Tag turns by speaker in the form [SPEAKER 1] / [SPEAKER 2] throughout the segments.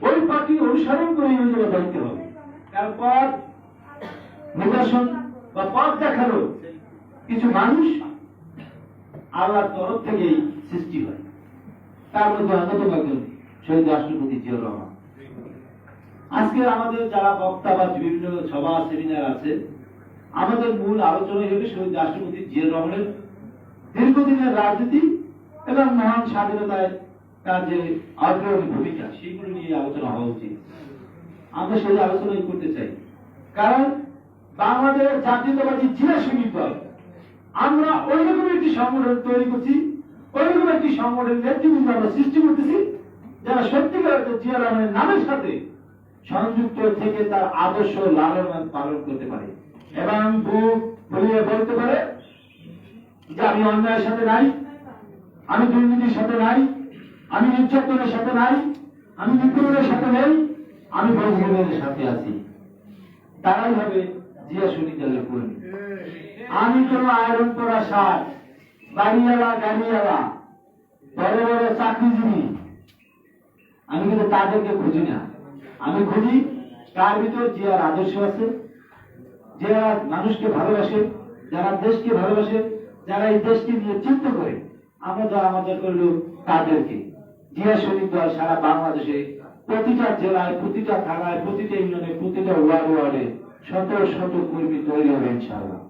[SPEAKER 1] ওই পার্টি অনুসরণ করে ওই জায়গায় দায়িত্ব হবে। তারপর নির্বাচন বা পথ দেখালো কিছু মানুষ আল্লাহর তরফ থেকেই সৃষ্টি হয়। তার মধ্যে অন্যতম একজন শহীদ রাষ্ট্রপতি জিয়াউর রহমান। আজকে আমাদের যারা বক্তা বা বিভিন্ন সভা সেমিনার আছে, আমাদের মূল আলোচনা হবে শহীদ রাষ্ট্রপতি জিয়াউর রহমানের দীর্ঘদিনের রাজনীতি এবং মহান স্বাধীনতায় তার যে অগ্রণী ভূমিকা, সেগুলো নিয়ে আলোচনা হওয়া উচিত। আমরা সেই আলোচনাই করতে চাই, কারণ বাংলাদেশ জাতীয়তাবাদী জিয়া সৈনিক দল, আমরা ওইরকম একটি সংগঠন তৈরি করছি, ওইরকম একটি সংগঠনের নেতৃবৃন্দ আমরা সৃষ্টি করতেছি, যারা সত্যিকার জিয়া রহমানের নামের সাথে সংযুক্ত থেকে তার আদর্শ লালন পালন করতে পারে এবং বুক ফুলিয়ে বলতে পারে যে আমি অন্যায়ের সাথে নাই, আমি দুর্নীতির সাথে নাই, আমি নির্যাতনের সাথে নাই, আমি নিপীড়নের সাথে নেই, আমি বৈষম্যের সাথে আছি। তারাই হবে জিয়া সৈনিক দলের কর্মী। আমি কোন আয়রন করা সার, বাড়িওয়ালা গাড়িওয়ালা, বড় বড় চাকরিজীবী, আমি কিন্তু তাদেরকে খুঁজি না। আমি খুঁজি কার ভিতর জিয়ার আদর্শ আছে, যারা মানুষকে ভালোবাসে, যারা দেশকে ভালোবাসে, যারা এই দেশকে নিয়ে চিন্তা করে। আমরা যারা আমাদের করলো তাদেরকে। জিয়া সৈনিক দল সারা বাংলাদেশে প্রতিটা জেলায়, প্রতিটা থানায়, প্রতিটা ইউনিয়নে, প্রতিটা ওয়ার্ডে শত শত কর্মী তৈরি হবে ইনশাআল্লাহ।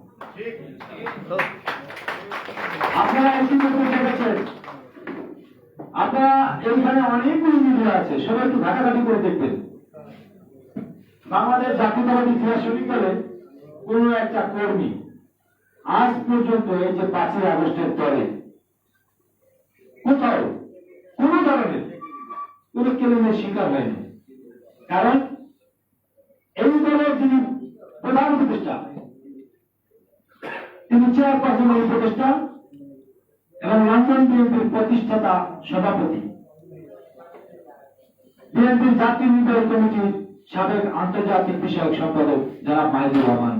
[SPEAKER 1] আপনারা ইতিমধ্যে দেখেছেন, আপনারা এইখানে অনেকগুলি মিডিয়া আছে, সবাই একটু ঘাটাঘাটি করে দেখবেন। বাংলাদেশ জাতীয়তাবাদী জিয়া সৈনিক দলের কোন একটা কর্মী আজ পর্যন্ত এই যে 5ই আগস্টের পরে কোথাও কোন ধরনের কোন কেলেঙ্কারির শিকার হয়নি। কারণ এই দলের যিনি প্রধান উপদেষ্টা, তিনি চেয়ারপারসনের উপদেষ্টা এবং লন্ডন বিএনপির প্রতিষ্ঠাতা সভাপতি, বিএনপির জাতীয় নির্বাহী কমিটির সাবেক আন্তর্জাতিক বিষয়ক সম্পাদক যারা মাইজুর রহমান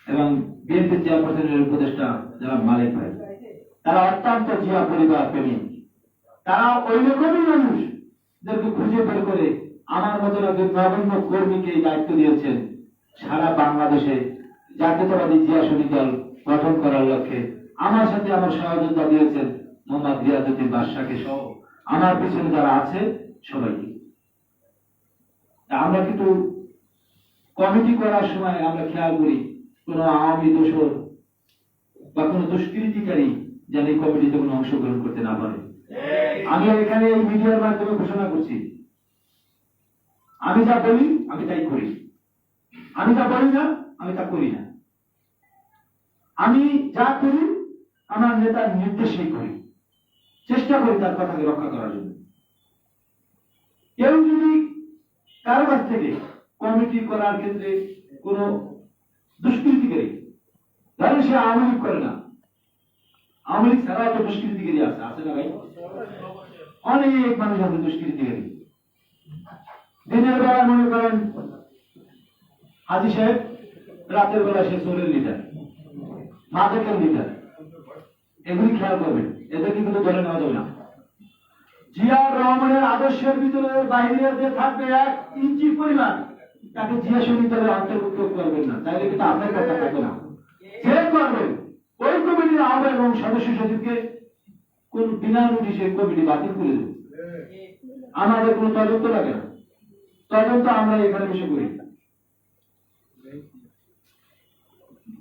[SPEAKER 1] এবং বিএনপির চেয়ারপারসনের উপদেষ্টা যারা মালিক ভাই, তারা অত্যন্ত জিয়া পরিবার প্রেমী। তারা ওই রকমই মানুষ যাদেরকে খুঁজে বের করে আমার মতো একজন নগণ্য কর্মীকে এই দায়িত্ব দিয়েছেন সারা বাংলাদেশে জাতীয়তাবাদী জিয়া সৈনিক দল গঠন করার লক্ষ্যে। আমার সাথে আমার সহযোগিতা দিয়েছেন মোহাম্মদ রিয়াজউদ্দিন বাদশাকে সহ আমার পিছনে যারা আছে সবাইকে। আমরা কিন্তু কমিটি করার সময় আমরা খেয়াল করি কোন আওয়ামী দোসর বা কোন দুষ্কৃতিকারী যেন এই কমিটিতে কোনো অংশগ্রহণ করতে না পারে। আমি এখানে এই মিডিয়ার মাধ্যমে ঘোষণা করছি, আমি যা বলি আমি তাই করি, আমি যা বলি না আমি তা করি না। আমি যা করি আমার নেতার নির্দেশেই করি, চেষ্টা করি তার কথাকে রক্ষা করার জন্য। কেউ যদি কারো কাছ থেকে কমিটি করার ক্ষেত্রে কোন দুষ্কৃতিকারী, ধরেন সে আওয়ামী লীগ করে না, আওয়ামী লীগ ছাড়া তো দুষ্কৃতিকারী আছে, আছে না ভাই? অনেক মানুষ আছে দুষ্কৃতিকারী। দিনের বেলা মনে করেন হাজি সাহেব, রাতের বেলা সে চোরের লিডার, মাদকের লিডার। এগুলি খেয়াল করবেন, এদেরকে কিন্তু ধরে নেওয়া যাবে না। জিয়াউর রহমানের আদর্শের ভিতরে বাহিরে যে থাকবে 1 ইঞ্চি পরিমাণ, তাকে জিয়া সৈনিক দলের অন্তর্ভুক্ত করবেন না, তাইলে কিন্তু আপনার কথা থাকবে না। যে করবেন ওই কমিটির আহ্বায়ক এবং সদস্য সচিবকে কোন বিনা নোটিশে কমিটি বাতিল করে দেবে। আমাদের কোনো তদন্ত লাগে না, তদন্ত আমরা এখানে বসে করি,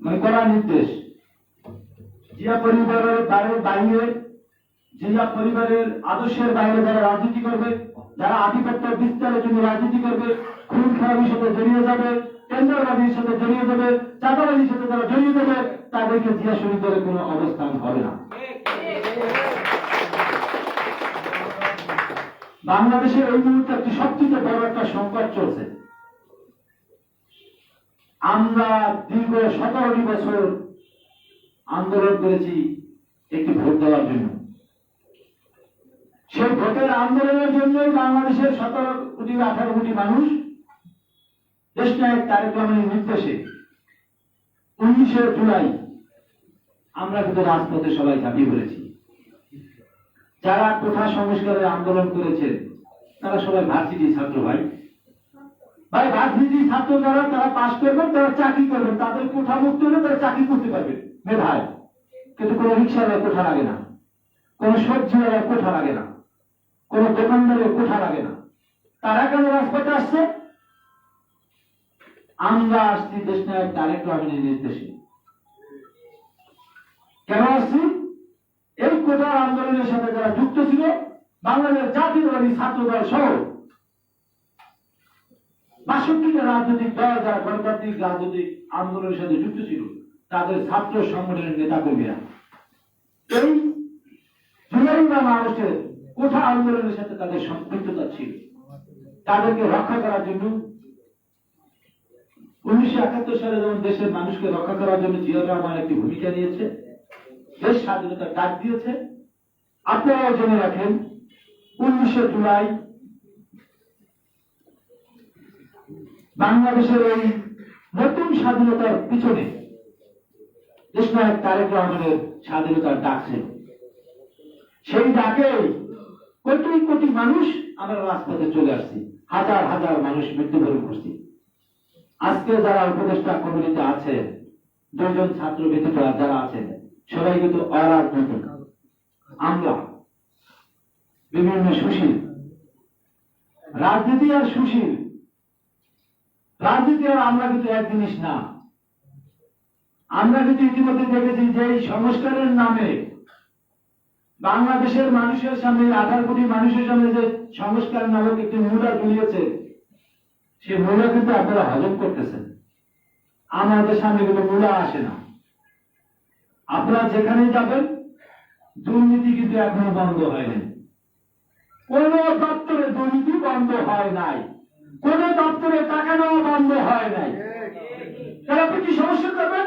[SPEAKER 1] মানে করা নির্দেশ। জিয়া পরিবারের বাইরে, জিয়া পরিবারের আদর্শের বাইরে যারা রাজনীতি করবে, যারা আধিপত্য বিস্তারের জন্য রাজনীতি করবে, খুন খারাপির সাথে জড়িয়ে যাবে, টেন্ডারবাজির সাথে জড়িয়ে যাবে, চাঁদাবাজির সাথে যারা জড়িয়ে যাবে, তাদেরকে জিয়া সৈনিক দলের কোনো অবস্থান হবে না। বাংলাদেশের এই মুহূর্তে একটি সবচেয়ে বড় একটা সংকট চলছে। আমরা দীর্ঘ 17টি বছর আন্দোলন করেছি একটি ভোট দেওয়ার জন্য। সেই ভোটের আন্দোলনের জন্যই বাংলাদেশের 17 কোটি 18 কোটি মানুষ দেশনায়ক তারেক রহমানের নির্দেশে 19শে জুলাই আমরা কিন্তু রাজপথে সবাই ঝাঁপিয়ে পড়েছি। যারা কোঠা সংস্কারের আন্দোলন করেছে তারা সবাই ভার্সিটি ছাত্র ভাই। ভাই ভার্সিটি ছাত্র যারা তারা পাস করবেন, তারা চাকরি করবেন, তাদের কোঠা মুক্ত হলে তারা চাকরি করতে পারবে মেধায়। কিন্তু কোনো রিক্সাওয়ালার কোঠা লাগে না, কোনো সবজিওয়ালার কোঠা লাগে না, কোনো দোকানদারের কোঠা লাগে না। তারা কেন রাজপথে আসছে? আমরা আসছি দেশ নায়ক তারেক রহমানের নির্দেশে। কেন আসছি? এই কোটা আন্দোলনের সাথে যারা যুক্ত ছিল, বাংলাদেশ জাতীয়তাবাদী ছাত্র দল সহ ৬২টা রাজনৈতিক দল যারা গণতান্ত্রিক রাজনৈতিক আন্দোলনের সাথে যুক্ত ছিল, তাদের ছাত্র সংগঠনের নেতা কর্মীরা এই জুলাই বা আগস্টের কোঠা আন্দোলনের সাথে তাদের সম্পৃক্ততা ছিল। তাদেরকে রক্ষা করার জন্য ১৯৭১ সালে যেমন দেশের মানুষকে রক্ষা করার জন্য জিয়াউর রহমান একটি ভূমিকা নিয়েছে, দেশ স্বাধীনতার ডাক দিয়েছে। আপনারাও জেনে রাখেন ১৯শে জুলাই বাংলাদেশের এই নতুন স্বাধীনতার পিছনে দেশনায়ক তারেক রহমানের স্বাধীনতার ডাক ছিল। সেই ডাকে কোটি কোটি মানুষ আমরা রাজপথে চলে আসছি, হাজার হাজার মানুষ মৃত্যুবরণ করছি। আজকে যারা উপদেষ্টা কমিটিতে আছে, ২ জন ছাত্র ব্যতীত যারা আছেন, সবাই কিন্তু অরাজনৈতিক। আমরা বিভিন্ন সুশীল রাজনীতি আর সুশীল রাজনীতি আর আমরা কিন্তু এক জিনিস না। আমরা কিন্তু ইতিমধ্যে দেখেছি যে এই সংস্কারের নামে বাংলাদেশের মানুষের সামনে, ১৮ কোটি মানুষের সামনে যে সংস্কার নামক একটি মূলা ঝুলিয়েছে, সে মূলা কিন্তু আপনারা হজম করতেছেন। আমাদের সামনে কিন্তু মূলা আসে না। আপনারা যেখানে যাবেন, দুর্নীতি কিন্তু এখনো বন্ধ হয়নি। কোন দপ্তরে দুর্নীতি বন্ধ হয় নাই, কোন দপ্তরে টাকা নেওয়া বন্ধ হয় নাই। তাহলে আপনি কি সমস্যা করবেন?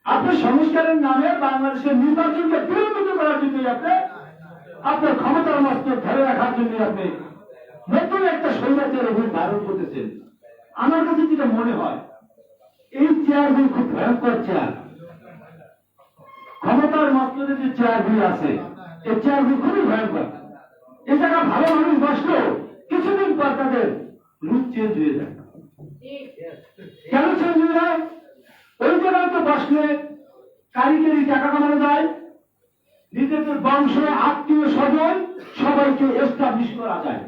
[SPEAKER 1] আপনি সংস্কারের নামে বাংলাদেশের নির্বাচনকে বিলম্বিত করার জন্য আপনার ক্ষমতার মস্তক ধরে রাখার জন্য আপনি নতুন একটা স্বৈরাচার রূপ ধারণ করতেছেন। আমার কাছে যেটা মনে হয়, এই চেয়ারগুলো খুব ভয়ঙ্কর চেয়ার। ক্ষমতার মস্তকে যে চেয়ারগুলো আছে, এই চেয়ারগুলো খুবই ভয়ঙ্কর। এ জায়গা ভালো মানুষ বসলো, কিছুদিন পর তাদের রূপ চেঞ্জ হয়ে যায়। কেন চেঞ্জ হয়ে যায়? ওই জায়গায় তো বসলে কারিগরি টাকা কামানো যায়, নিজেদের বংশ, আত্মীয় স্বজন সবাইকে এস্টাবলিশ করা যায়।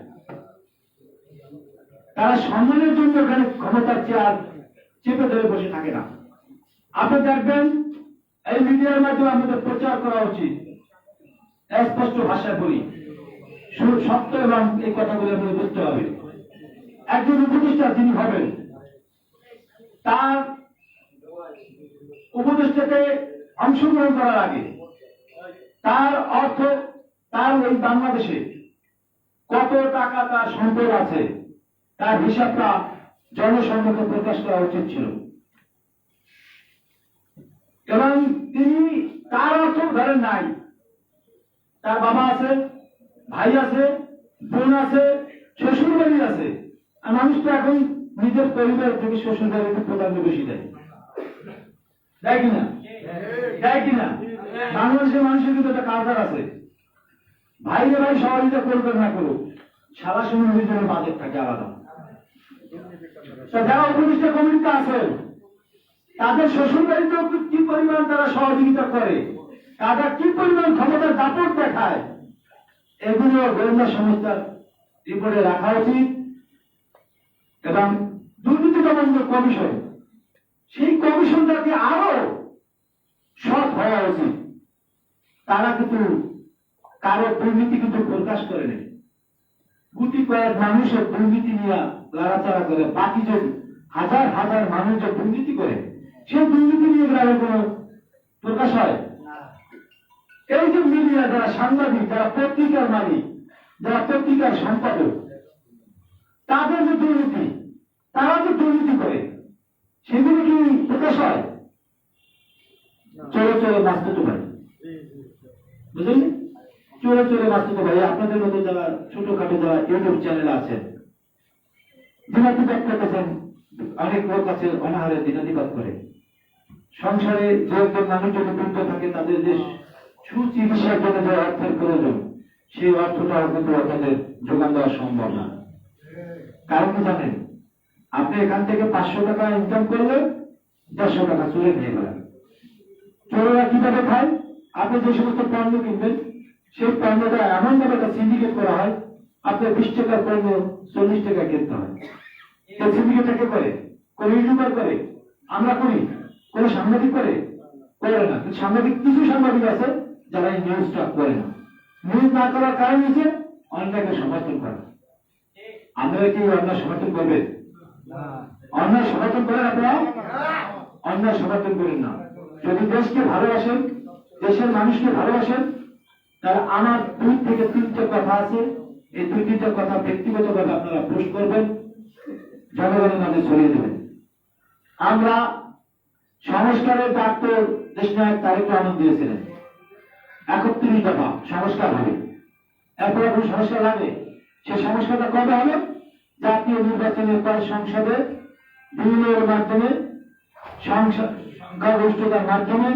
[SPEAKER 1] তারা সম্মানের জন্য ওখানে ক্ষমতার চেয়ার চেপে ধরে বসে থাকে না। আপনি দেখবেন এই মিডিয়ার মাধ্যমে আমাদের প্রচার করা উচিত, স্পষ্ট ভাষায় বলি, সত্য এবং এই কথাগুলো আমাদের বুঝতে হবে। একজন উপদেষ্টা যিনি হবেন, তার উপদেষ্টাতে অংশগ্রহণ করার আগে তার অর্থ, তার ওই বাংলাদেশে কত টাকা তার সম্পদ আছে, তার হিসাবটা জনসম্মুখে প্রকাশ করা উচিত ছিল। এবং তিনি তার অর্থ ধরেন নাই, তার বাবা আছে, ভাই আছে, বোন আছে, শ্বশুর বাড়ি আছে। আর মানুষ তো এখন নিজের পরিবার থেকে শ্বশুর বাড়িতে প্রাধান্য বেশি দেয়, দেয় কিনা? দেয় কিনা? বাংলাদেশের মানুষের কিন্তু একটা কালচার আছে, ভাইরে ভাই সহযোগিতা করবেন না করুক, সারা সময় নিজের বাজেট থাকে আলাদা। যারা উপদেষ্টা কমিটিতে আছে, তাদের শ্বশুর বাড়িতে কি পরিমাণ তারা সহযোগিতা করে, তারা কি পরিমাণ ক্ষমতার দাপট দেখায়, এগুলো গোয়েন্দা সংস্থার রিপোর্টে রাখা উচিত। এবং দুর্নীতি দমন কমিশন, সেই কমিশনটাকে আরো সৎ হওয়া উচিত। তারা কিন্তু কারো দুর্নীতি কিন্তু প্রকাশ করে নেই, গুটি কয়েক মানুষের দুর্নীতি নিয়ে লড়াচড়া করে, বাকি যে হাজার হাজার মানুষ যে দুর্নীতি করে, সেই দুর্নীতি নিয়ে গ্রামের কোন প্রকাশ হয়? এই যে মিডিয়া, যারা সাংবাদিক, যারা পত্রিকার মালিক, যারা পত্রিকার সম্পাদক, তাদের যে দুর্নীতি, তারা যে দুর্নীতি করে, সেগুলি কি প্রকাশ হয়? চলে চলে বাস্তব ভাই, বুঝলেন? চলে চলে বাস্তব ভাই, আপনাদের মতো যারা ছোটখাটো যারা ইউটিউব চ্যানেল আছেন, দিনাতিপাত করতেছেন, অনেক লোক আছে অনাহারে দিনাতিপাত করে। সংসারে যে একজন মানুষ যদি বৃদ্ধ থাকে, তাদের যে সুচিকিৎসার জন্য যে অর্থের প্রয়োজন, সেই অর্থটাও কিন্তু আপনাদের যোগান দেওয়া সম্ভব না। কারণ কি জানেন, আপনি এখান থেকে 500 টাকা ইনকাম করলে 150 টাকা চুরে নিয়ে গেলেন। চোরেরা কিভাবে খায়? আপনি যে সমস্ত পণ্য কিনবেন সেই পণ্যটা এমন ভাবে একটা সিন্ডিকেট করা হয়, আপনার 20 টাকার পণ্য 40 টাকা কিনতে হয়। এই সিন্ডিকেটটা কে করে? কোন ইউটিউবার করে? আমরা করি? কোন সাংবাদিক করে? করে না। কিন্তু সাংবাদিক, কিছু সাংবাদিক আছে যারা এই নিউজটা করে না। নিউজ না করার কারণ হচ্ছে অন্যায়কে সমর্থন করা। আপনারা কি অন্যায় সমর্থন করবেন? অন্যায় সমর্থন করেন আপনারা? অন্যায় সমর্থন করেন না। যদি দেশকে ভালোবাসেন, দেশের মানুষকে ভালোবাসেন, তাহলে আমার 2 থেকে 3টা কথা আছে। এই 2-3টা কথা ব্যক্তিগতভাবে আপনারা পোস্ট করবেন, জনগণের মাঝে ছড়িয়ে দেবেন। আমরা সংস্কারের ডাক্তার দেশনায়ক তারেক রহমান দিয়েছিলেন 31 দফা সংস্কার হবে। এরপরে কোন সংস্কার লাগে? সে সংস্কারটা কবে হবে? জাতীয় নির্বাচনের পর সংসদে বিনিয়োগের মাধ্যমে, সংখ্যাগরিষ্ঠতার মাধ্যমে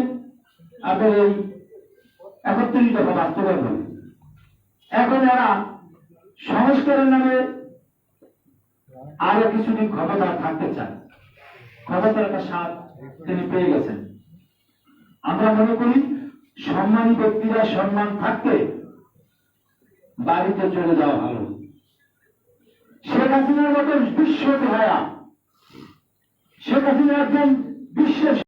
[SPEAKER 1] আপনার এই 31 দফা বাস্তবায়ন হবে। এখন এরা সংস্কারের নামে আরো কিছুদিন ক্ষমতা থাকতে চায়। ক্ষমতার একটা স্বাদ তিনি পেয়ে গেছেন। আমরা মনে করি সম্মানী ব্যক্তিরা সম্মান থাকতে বাড়িতে চলে যাওয়া ভালো। শেখ হাসিনার মতো বিশ্ব ভায়া, শেখ হাসিনা একজন বিশ্বের